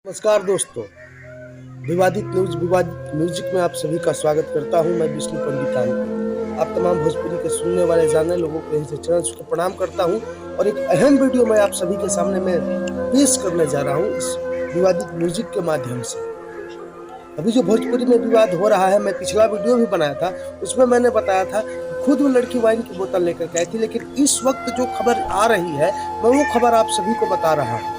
नमस्कार दोस्तों, विवादित विवादित म्यूजिक में आप सभी का स्वागत करता हूं। मैं विष्णु पंडित। आप तमाम भोजपुरी के सुनने वाले जानने लोगों को यहीं से चरण छू कर प्रणाम करता हूं और एक अहम वीडियो मैं आप सभी के सामने मैं पेश करने जा रहा हूं इस विवादित म्यूजिक के माध्यम से। अभी जो भोजपुरी में विवाद हो रहा है, मैं पिछला वीडियो भी बनाया था, उसमें मैंने बताया था खुद वो लड़की वाइन की बोतल लेकर के आई थी, लेकिन इस वक्त जो खबर आ रही है मैं वो खबर आप सभी को बता रहा हूँ।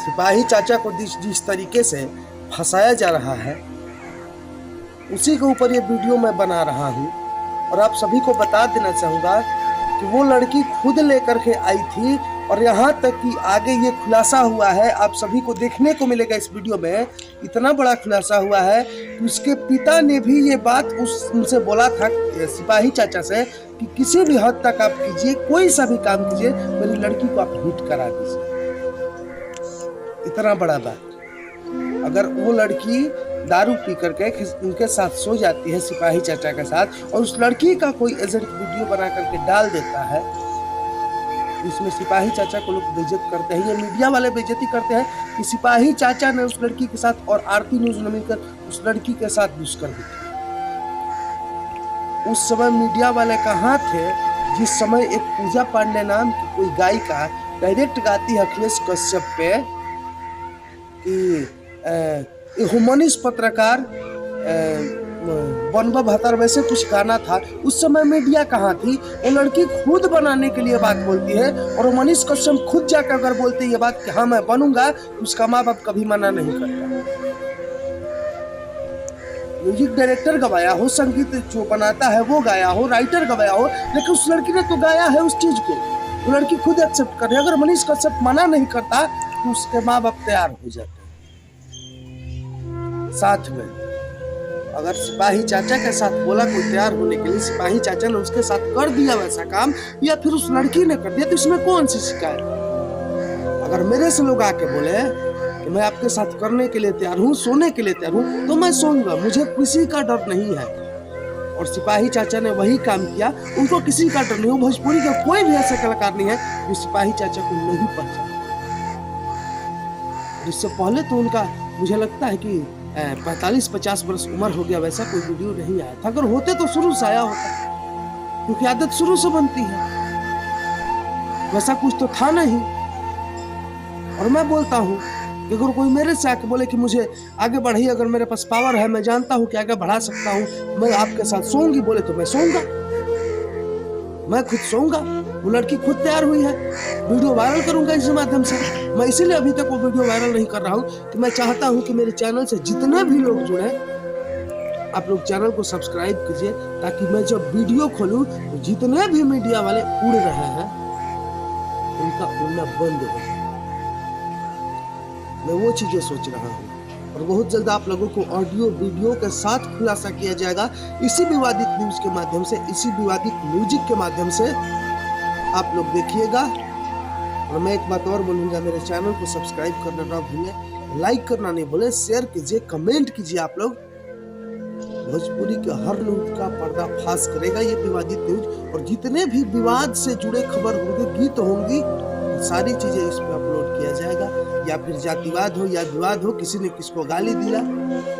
सिपाही चाचा को जिस तरीके से फंसाया जा रहा है, उसी के ऊपर ये वीडियो मैं बना रहा हूँ और आप सभी को बता देना चाहूँगा कि वो लड़की खुद लेकर के आई थी और यहाँ तक कि आगे ये खुलासा हुआ है, आप सभी को देखने को मिलेगा इस वीडियो में। इतना बड़ा खुलासा हुआ है कि उसके पिता ने भी ये बात उनसे बोला था, सिपाही चाचा से, कि किसी भी हद तक आप कीजिए, कोई सा भी काम कीजिए, मेरी लड़की को आप हिट करा दीजिए। इतना बड़ा बात। अगर वो लड़की दारू पी करके उनके साथ सो जाती है, सिपाही चाचा के साथ, और उस लड़की का कोई एजेंट वीडियो बना करके डाल देता है, इसमें सिपाही चाचा को लोग बेइज्जत करते हैं, ये मीडिया वाले बेइज्जती करते हैं कि सिपाही चाचा ने उस लड़की के साथ और आरती न्यूज ने मिलकर उस लड़की के साथ दुष्कर्म किया। उस समय मीडिया वाले कहाँ थे जिस समय एक पूजा पांडे नाम की कोई गायिका डायरेक्ट गाती है अखिलेश कश्यप पे कि ह्यूमनिस्ट पत्रकार बनवा भतर वैसे कुछ गाना था। उस समय मीडिया कहाँ थी? वो लड़की खुद बनाने के लिए बात बोलती है और मनीष कश्यप खुद जाकर अगर बोलते ये बात कि हाँ मैं बनूंगा, उसका माँ बाप कभी मना नहीं करता। म्यूजिक डायरेक्टर गवाया हो, संगीत जो बनाता है वो गाया हो, राइटर गवाया हो, लेकिन उस लड़की ने तो गाया है उस चीज को। वो लड़की खुद एक्सेप्ट कर रही है। अगर मनीष कश्यप मना नहीं करता तो उसके माँ बाप तैयार हो जाते। साथ में अगर सिपाही चाचा के साथ बोला कोई तैयार होने के लिए, सिपाही चाचा ने उसके साथ कर दिया वैसा काम, या फिर उस लड़की ने कर दिया, तो इसमें कौन सी शिकायत? अगर मेरे से लोग आके बोले कि मैं आपके साथ करने के लिए तैयार हूँ, सोने के लिए तैयार हूँ, तो मैं सोऊंगा, मुझे किसी का डर नहीं है। और सिपाही चाचा ने वही काम किया, उनको किसी का डर नहीं हो। भोजपुरी का कोई भी ऐसा कलाकार नहीं है जो सिपाही चाचा को नहीं पहचानता। इससे पहले तो उनका मुझे लगता है कि 45-50 वर्ष उम्र हो गया, वैसा कोई वीडियो नहीं आया था। अगर होते तो शुरू से आया होता, क्योंकि आदत शुरू से बनती है। वैसा कुछ तो था नहीं। और मैं बोलता हूँ कि अगर कोई मेरे से आके बोले कि मुझे आगे बढ़ाइए, अगर मेरे पास पावर है, मैं जानता हूँ कि आगे बढ़ा सकता हूँ, मैं आपके साथ सोऊंगी बोले, तो मैं सोऊंगा, मैं खुद सोऊंगा। वो लड़की खुद तैयार हुई है, वीडियो वायरल करूंगा इस माध्यम से। मैं इसीलिए अभी तक वो वीडियो वायरल नहीं कर रहा हूँ कि मैं चाहता हूँ कि मेरे चैनल से जितने भी लोग जुड़े, आप लोग चैनल को सब्सक्राइब कीजिए, ताकि मैं जब वीडियो खोलूं तो जितने भी मीडिया वाले उड़ रहे हैं उनका उड़ना बंद हो जाए। मैं वो चीजें सोच रहा हूँ और बहुत जल्द आप लोगों को ऑडियो वीडियो के साथ खुलासा किया जाएगा इसी विवादित न्यूज के माध्यम से, इसी विवादित म्यूजिक के माध्यम से। आप लोग देखिएगा। और मैं एक बात और बोलूंगा, मेरे चैनल को सब्सक्राइब करना ना भूलें, लाइक करना नहीं भूलें, शेयर कीजिए, कमेंट कीजिए। आप लोग भोजपुरी के हर न्यूज का पर्दाफाश करेगा ये विवादित न्यूज, और जितने भी विवाद से जुड़े खबर होंगे, गीत होंगी, सारी चीजें इस पे अपलोड किया जाएगा। या फिर जातिवाद हो या विवाद हो, किसी ने किसको गाली दिया,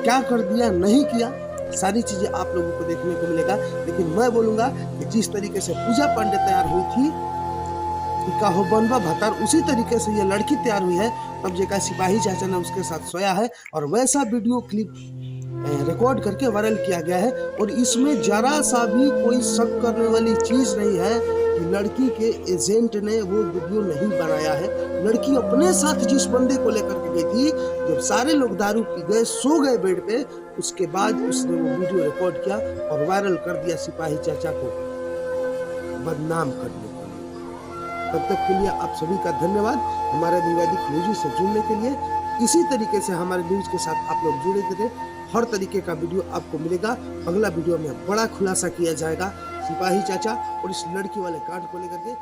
क्या कर दिया, नहीं किया, सारी चीजें आप लोगों को देखने को मिलेगा। लेकिन मैं बोलूंगा कि जिस तरीके से पूजा पांडे तैयार हुई थी का हो बनवा भतर, उसी तरीके से ये लड़की तैयार हुई है। तब जगह सिपाही चाचा ने उसके साथ सोया है और वैसा वीडियो क्लिप रिकॉर्ड करके वायरल किया गया है। और इसमें जरा सा भी कोई शक करने वाली चीज नहीं है कि लड़की के एजेंट ने वो वीडियो नहीं बनाया है। लड़की अपने साथ जिस बंदे को लेकर के गई थी, जब सारे लोग दारू पी गए, सो गए बेड पे, उसके बाद उसने वो वीडियो रिकॉर्ड किया और वायरल कर दिया सिपाही चाचा को बदनाम करने के लिए। तब तक के लिए आप सभी का धन्यवाद हमारे विवादित न्यूज से जुड़ने के लिए। इसी तरीके से हमारे न्यूज के साथ आप लोग जुड़े रहे, हर तरीके का वीडियो आपको मिलेगा। अगला वीडियो में बड़ा खुलासा किया जाएगा सिपाही चाचा और इस लड़की वाले कांड को लेकर के।